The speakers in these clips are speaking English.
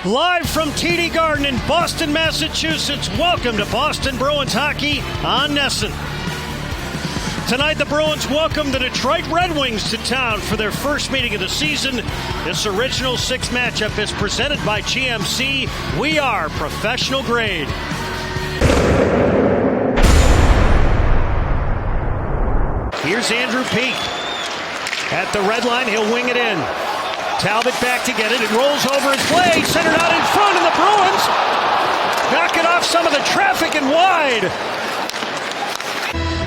Live from TD Garden in Boston, Massachusetts, welcome to Boston Bruins hockey on NESN. Tonight, the Bruins welcome the Detroit Red Wings to town for their first meeting of the season. This original six matchup is presented by GMC. We are professional grade. Here's Andrew Peeke. At the red line, he'll wing it in. Talbot back to get it. It rolls over his blade, centered out in front, and the Bruins knock it off some of the traffic and wide.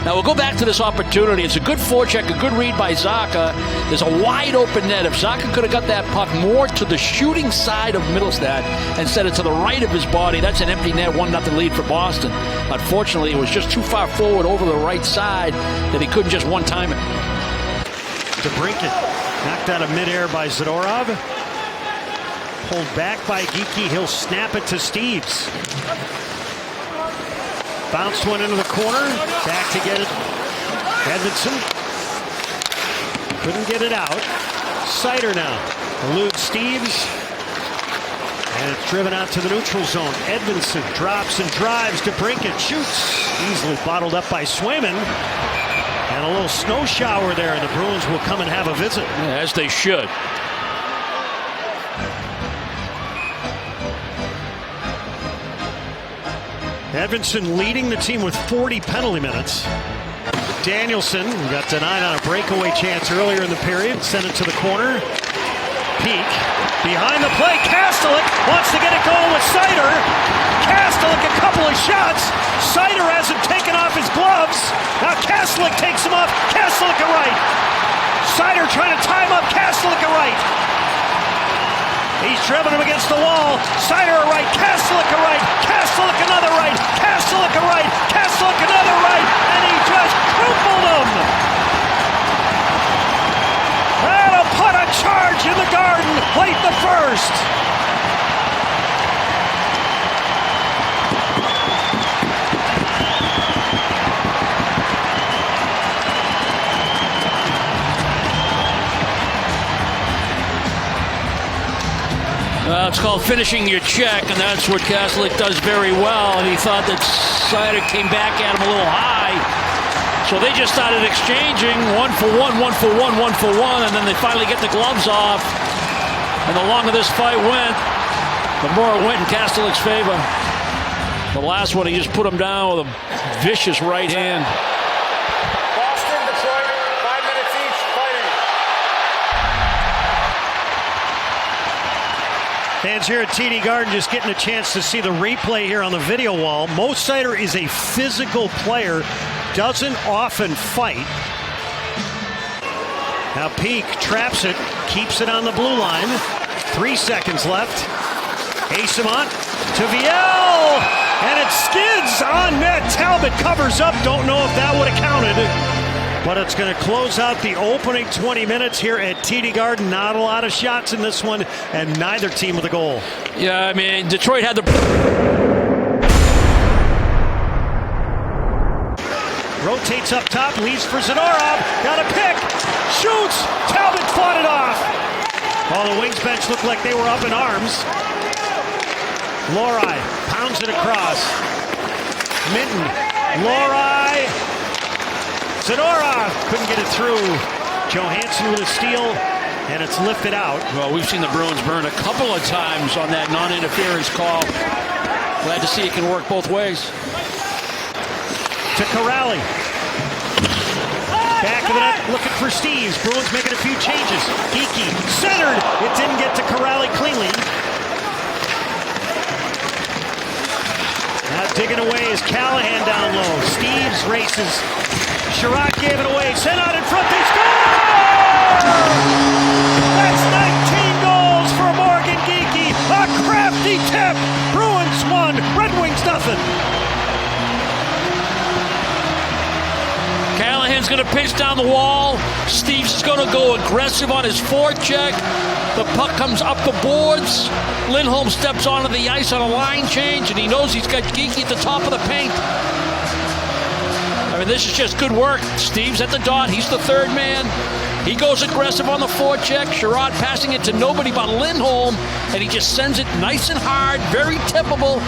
Now we'll go back to this opportunity. It's a good forecheck, a good read by Zacha. There's a wide open net. If Zacha could have got that puck more to the shooting side of Middlestad and set it to the right of his body, that's an empty net, 1-0 lead for Boston. Unfortunately, it was just too far forward over the right side that he couldn't just one-time it. DeBrincat knocked out of midair by Zadorov. Pulled back by Geekie. He'll snap it to Steeves. Bounced one into the corner. Back to get it. Edmondson. Couldn't get it out. Seider now. Eludes Steeves. And it's driven out to the neutral zone. Edmondson drops and drives. DeBrincat shoots. Easily bottled up by Swayman. And a little snow shower there, and the Bruins will come and have a visit. Yeah, as they should. Edmondson leading the team with 40 penalty minutes. Danielson got denied on a breakaway chance earlier in the period. Sent it to the corner. Peeke behind the play. Kastelik wants to get it going with Seider. Kastelik a couple of shots. Seider hasn't taken off his gloves. Now Kastelik takes him off. Kastelik at right. Seider trying to tie him up. Kastelik at right. He's driven him against the wall. Seider at right. Kastelik at right. Kastelik another right. Kastelik at right. Kastelik another right. And he just crumpled him. That'll put a charge in the Garden late in the first. It's called finishing your check, and that's what Kastelik does very well. And he thought that Seider came back at him a little high. So they just started exchanging one for one, and then they finally get the gloves off. And the longer this fight went, the more it went in Kastelik's favor. The last one, he just put him down with a vicious right hand. Boston, Detroit, 5 minutes each, fighting. Fans here at TD Garden just getting a chance to see the replay here on the video wall. Mo Seider is a physical player, doesn't often fight. Now Peeke traps it, keeps it on the blue line. 3 seconds left. Asimont to Viel, and it skids on net. Talbot covers up. Don't know if that would have counted. But it's going to close out the opening 20 minutes here at TD Garden. Not a lot of shots in this one, and neither team with a goal. Yeah, I mean, Detroit had the... Rotates up top, leaves for Zadorov. Got a pick. Shoots. Talbot fought it off. Well, the Wings bench looked like they were up in arms. Lohrei pounds it across. Minton. Lohrei. Zadorov couldn't get it through. Johansson with a steal, and it's lifted out. Well, we've seen the Bruins burn a couple of times on that non-interference call. Glad to see it can work both ways. To Corrali. Back of the net, looking for Steeves. Bruins making a few changes. Geekie centered. It didn't get to Corrali cleanly. Now digging away is Callahan down low. Steeves races. Sherratt gave it away. Sent out in front. They score! That's 19 goals for Morgan Geekie. A crafty tip. Bruins 1, Red Wings nothing. Callahan's going to pinch down the wall. Steeves is going to go aggressive on his forecheck. The puck comes up the boards. Lindholm steps onto the ice on a line change, and he knows he's got Geekie at the top of the paint. I mean, this is just good work. Steeves at the dot. He's the third man. He goes aggressive on the forecheck. Sherrod passing it to nobody but Lindholm, and he just sends it nice and hard, very tippable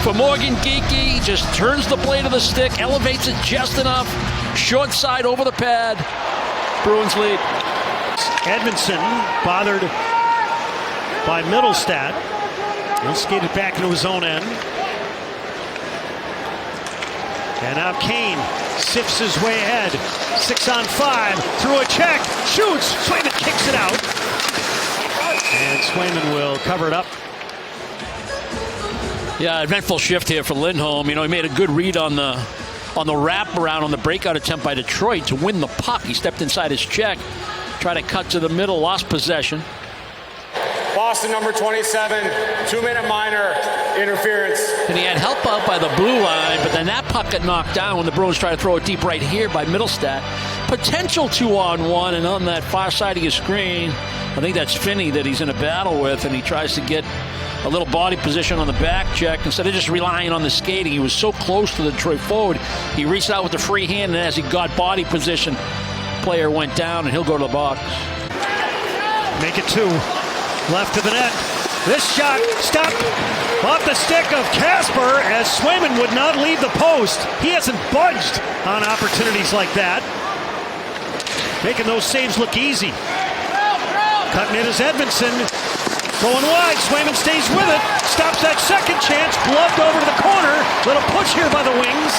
for Morgan Geekie. He just turns the blade of the stick, elevates it just enough, short side over the pad. Bruins lead. Edmondson bothered by Middlestat. He'll skate it back into his own end. And now Kane sifts his way ahead. 6-on-5, through a check, shoots, Swayman kicks it out. And Swayman will cover it up. Yeah, eventful shift here for Lindholm. You know, he made a good read on the wraparound on the breakout attempt by Detroit to win the puck. He stepped inside his check, tried to cut to the middle, lost possession. Boston, number 27, 2-minute minor, interference. And he had help out by the blue line, but then that puck got knocked down when the Bruins tried to throw it deep right here by Middlestat. Potential 2-on-1, and on that far side of your screen, I think that's Finney that he's in a battle with, and he tries to get a little body position on the back check. Instead of just relying on the skating, he was so close to the Detroit forward, he reached out with the free hand, and as he got body position, player went down, and he'll go to the box. Make it 2. Left to the net. This shot stopped off the stick of Casper as Swayman would not leave the post. He hasn't budged on opportunities like that. Making those saves look easy. Cutting it is Edmondson. Going wide. Swayman stays with it. Stops that second chance. Gloved over to the corner. Little push here by the wings.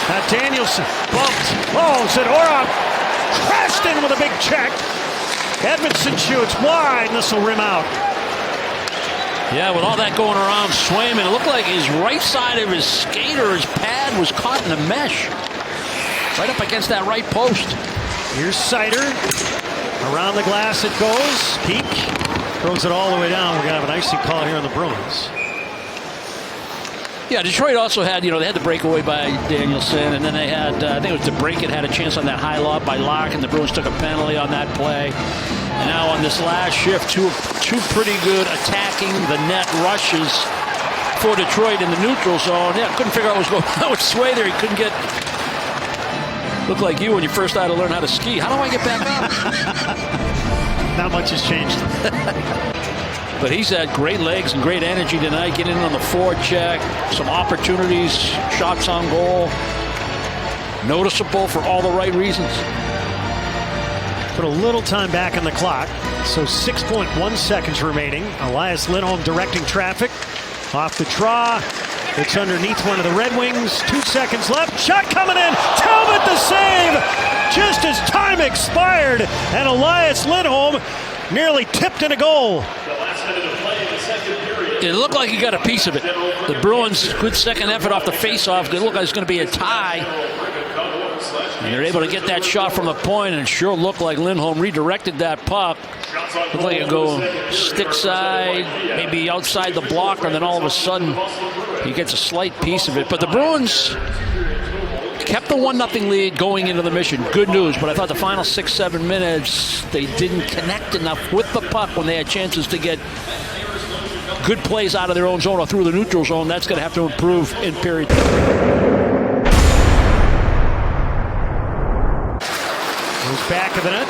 Now Danielson bumped. Oh, Zadorov crashed in with a big check. Edmondson shoots wide, and this will rim out. Yeah, with all that going around Swayman, it looked like his right side of his skater, his pad, was caught in a mesh. Right up against that right post. Here's Sider. Around the glass it goes. Peak. Throws it all the way down. We're going to have an icing call here on the Bruins. Yeah, Detroit also had, they had the breakaway by Danielson, and then they had, I think it was DeBrincat had a chance on that high lob by Lark, and the Bruins took a penalty on that play. And now on this last shift, two pretty good attacking the net rushes for Detroit in the neutral zone. Yeah, couldn't figure out what was going on with Sway there. He couldn't get, looked like you when you first had to learn how to ski. How do I get back up? Not much has changed. But he's had great legs and great energy tonight, getting in on the forecheck, some opportunities, shots on goal. Noticeable for all the right reasons. Put a little time back on the clock, so 6.1 seconds remaining. Elias Lindholm directing traffic. Off the draw. It's underneath one of the Red Wings. 2 seconds left. Shot coming in. Talbot the save! Just as time expired, and Elias Lindholm nearly tipped in a goal. It looked like he got a piece of it. The Bruins, good second effort off the face-off. It looked like it's going to be a tie. And they're able to get that shot from the point, and it sure looked like Lindholm redirected that puck. Looked like it go stick side, maybe outside the blocker, and then all of a sudden he gets a slight piece of it. But the Bruins kept the 1-0 lead going into the mission. Good news, but I thought the final 6-7 minutes, they didn't connect enough with the puck when they had chances to get good plays out of their own zone or through the neutral zone. That's going to have to improve in period. Goes back of the net.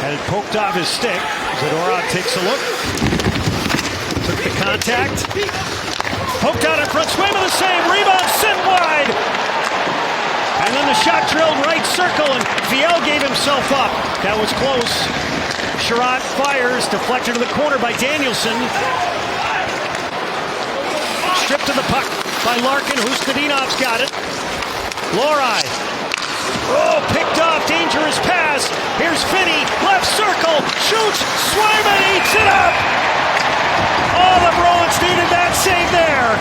Had it poked off his stick. Zadorov takes a look. Took the contact. Poked out in front. Swayman the save. Rebound sent wide. And then the shot drilled right circle, and Viel gave himself up. That was close. Sherrod fires. Deflected to the corner by Danielson. Stripped to the puck by Larkin. Hustadinov's got it. Lori. Oh, picked off. Dangerous pass. Here's Finney. Left circle. Shoots. Swayman eats it up. Oh, the Bruins needed that save there.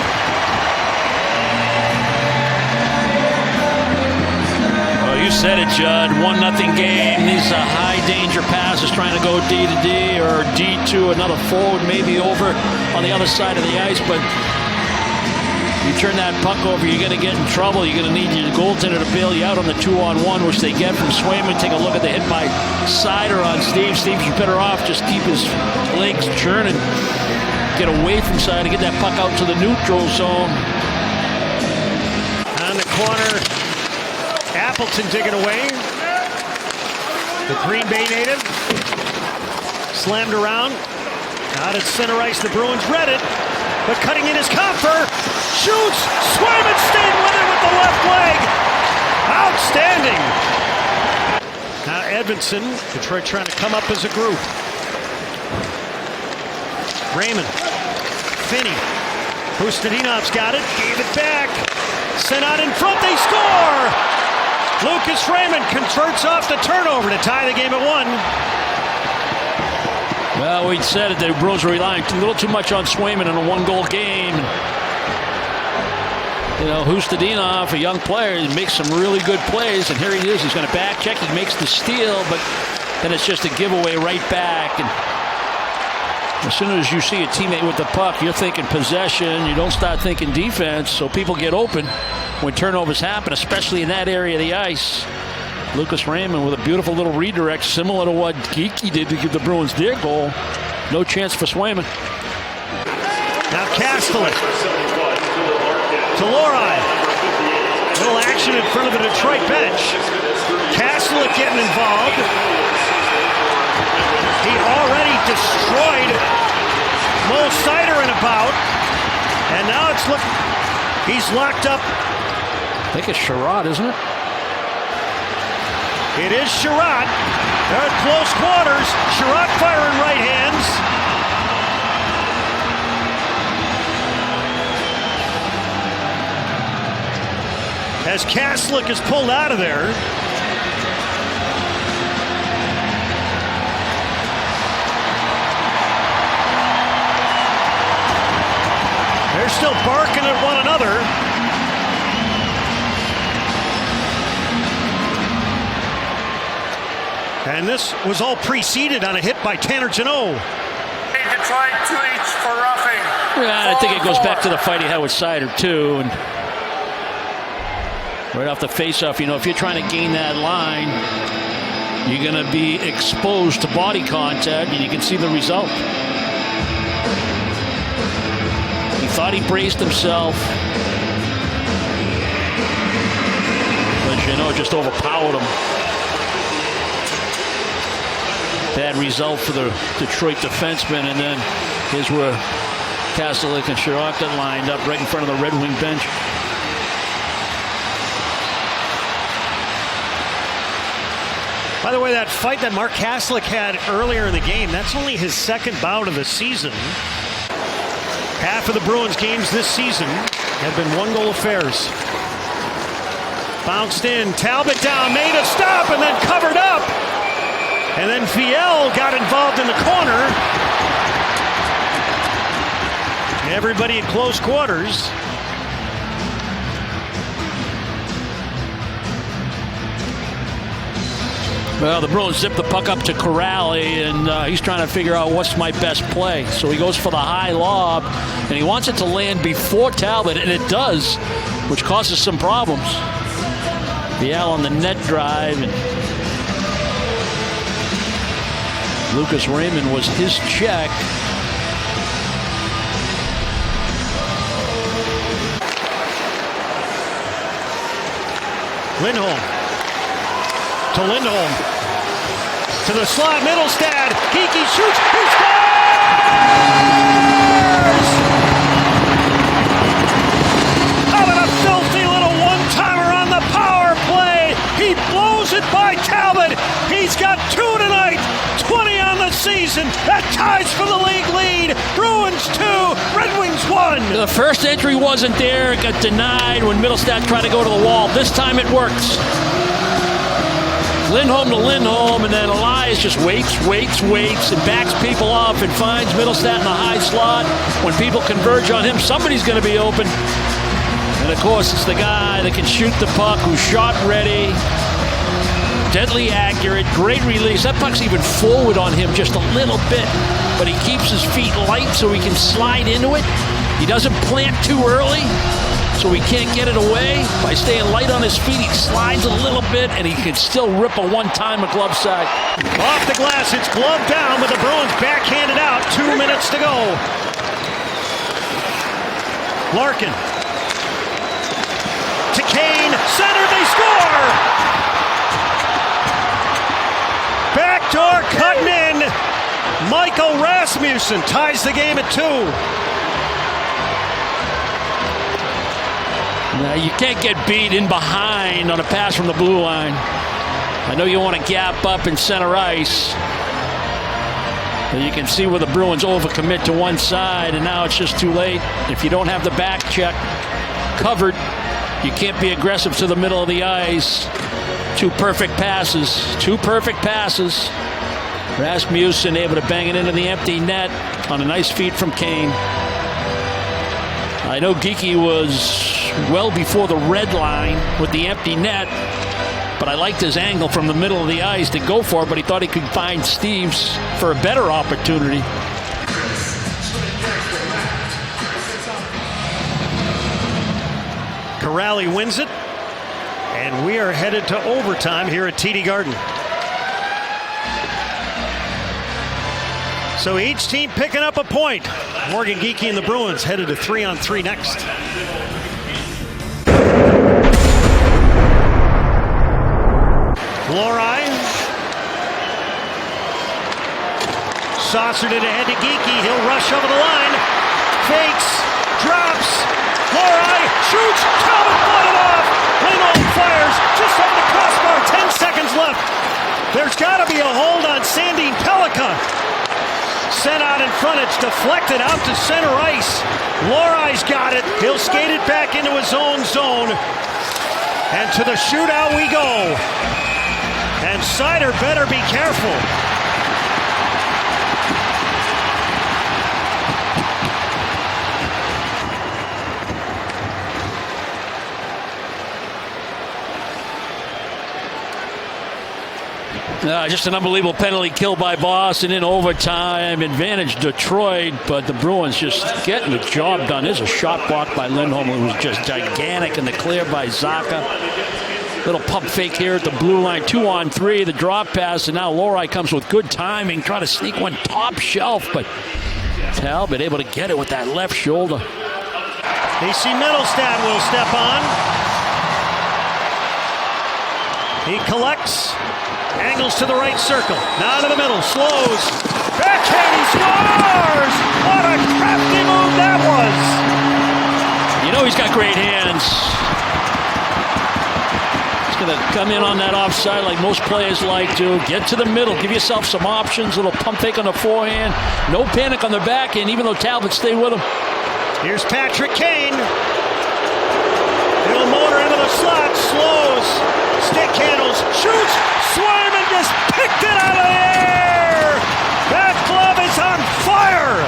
Well, you said it, Judd. 1-0 game. These are high-danger passes trying to go D to D or D to another forward, maybe over on the other side of the ice, but you turn that puck over, you're going to get in trouble. You're going to need your goaltender to bail you out on the 2-on-1, which they get from Swayman. Take a look at the hit by Sider on Steve. Steve's better off just keep his legs churning. Get away from Sider, get that puck out to the neutral zone. On the corner, Appleton digging away. The Green Bay native. Slammed around. Out at center ice, the Bruins read it. But cutting in is Comfer. Shoots! Swayman stayed with it with the left leg. Outstanding. Now Edmondson. Detroit trying to come up as a group. Raymond. Finney. Hustadinov's got it. Gave it back. Sent out in front. They score! Lucas Raymond converts off the turnover to tie the game at 1. Well, we said it, the Bruins were relying a little too much on Swayman in a one-goal game. You know, Hustadinov, a young player, he makes some really good plays, and here he is. He's going to back check. He makes the steal, but then it's just a giveaway right back. And as soon as you see a teammate with the puck, you're thinking possession. You don't start thinking defense, so people get open when turnovers happen, especially in that area of the ice. Lucas Raymond with a beautiful little redirect, similar to what Geekie did to give the Bruins their goal. No chance for Swayman. Now Kastelik to Lori. Little action in front of the Detroit bench. Kastelik getting involved. He already destroyed Mo Seider in a bout. And now it's he's locked up. I think it's Sherrod, isn't it? It is Sherrod. They're at close quarters. Sherrod firing right hands. As Kastelik is pulled out of there. They're still barking at one another. And this was all preceded on a hit by Tanner Jeannot. Detroit 2 each for roughing. Yeah, I think it goes back to the fight he had with Seider, too. And right off the face-off, you know, if you're trying to gain that line, you're going to be exposed to body contact, and you can see the result. He thought he braced himself, but Jeannot just overpowered him. Bad result for the Detroit defenseman, and then here's where Kastelik and Sherrod lined up right in front of the Red Wing bench. By the way, that fight that Mark Kastelik had earlier in the game, that's only his second bout of the season. Half of the Bruins games this season have been one-goal affairs. Bounced in, Talbot down, made a stop, and then covered up. And then Viel got involved in the corner. Everybody at close quarters. Well, the Bruins zip the puck up to Corrali, and he's trying to figure out what's my best play. So he goes for the high lob, and he wants it to land before Talbot, and it does, which causes some problems. Viel on the net drive, and Lucas Raymond was his check. Lindholm to Lindholm to the slot. Middlestad. Geekie shoots. He scores! How about a filthy little one-timer on the power play? He blows it by Talbot. He's got 2 tonight. 20 on the season. That ties for the league lead. Bruins 2, Red Wings 1. The first entry wasn't there. It got denied when Middlestad tried to go to the wall. This time it works. Lindholm to Lindholm, and then Elias just waits, and backs people off and finds Middlestat in the high slot. When people converge on him, somebody's going to be open. And, of course, it's the guy that can shoot the puck, who's shot ready, deadly accurate, great release. That puck's even forward on him just a little bit, but he keeps his feet light so he can slide into it. He doesn't plant too early, so he can't get it away. By staying light on his feet, he slides a little bit, and he can still rip a one-timer glove side. Off the glass, it's gloved down, but the Bruins backhanded out. 2 minutes to go. Larkin to Kane. Center, they score! Backdoor cutting in. Michael Rasmussen ties the game at 2. Now, you can't get beat in behind on a pass from the blue line. I know you want to gap up and center ice. But you can see where the Bruins overcommit to one side, and now it's just too late. If you don't have the back check covered, you can't be aggressive to the middle of the ice. 2 perfect passes. 2 perfect passes. Rasmussen able to bang it into the empty net on a nice feed from Kane. I know Geekie was well before the red line with the empty net, but I liked his angle from the middle of the ice to go for it, but he thought he could find Steves for a better opportunity. Corrali wins it, and we are headed to overtime here at TD Garden. So each team picking up a point. Morgan Geekie and the Bruins headed to 3-on-3 next. Lohrei. Saucered it ahead to Geekie. He'll rush over the line. Fakes. Drops. Lohrei shoots. Talbot fought it off. Lindholm fires. Just over the crossbar. 10 seconds left. There's got to be a hold on Sandin Pellikka. Sent out in front. It's deflected out to center ice. Lohrai's got it. He'll skate it back into his own zone. And to the shootout we go. And Seider better be careful. Just an unbelievable penalty kill by Boston in overtime. Advantage Detroit, but the Bruins just getting the job done. There's a shot block by Lindholm. It was just gigantic, and the clear by Zacha. Little pump fake here at the blue line. 2-on-3, the drop pass, and now Lohrei comes with good timing, trying to sneak one top shelf, but Talbot able to get it with that left shoulder. AC Middlestad will step on. He collects. Angles to the right circle. Now to the middle. Slows. Backhand. He scores! What a crafty move that was! You know he's got great hands. He's going to come in on that offside like most players like to. Get to the middle. Give yourself some options. Little pump fake on the forehand. No panic on the backhand, even though Talbot stayed with him. Here's Patrick Kane. He'll motor into the slot. Slows. Stick handles. Shoots. Swayman just picked it out of the air! That glove is on fire!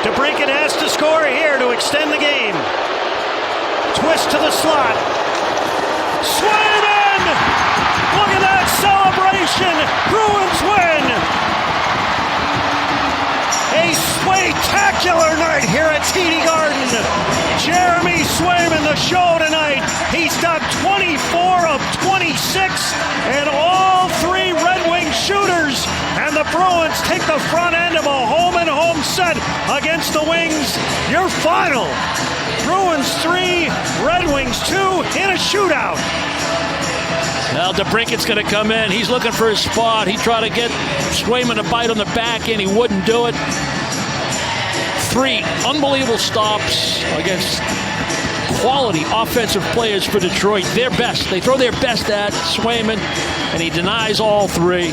DeBrincat has to score here to extend the game. Twist to the slot. Swayman! Look at that celebration! Bruins win! A spectacular night here at TD Garden. Jeremy Swayman, the show tonight. He's got 24 of 26 and all 3 Red Wing shooters. And the Bruins take the front end of a home-and-home set against the Wings. Your final, Bruins 3, Red Wings 2 in a shootout. Well, DeBrincat's going to come in. He's looking for his spot. He tried to get Swayman to bite on the back end. He wouldn't do it. 3 unbelievable stops against quality offensive players for Detroit. Their best. They throw their best at Swayman, and he denies all 3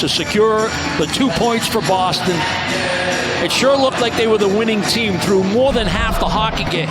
to secure the 2 points for Boston. It sure looked like they were the winning team through more than half the hockey game.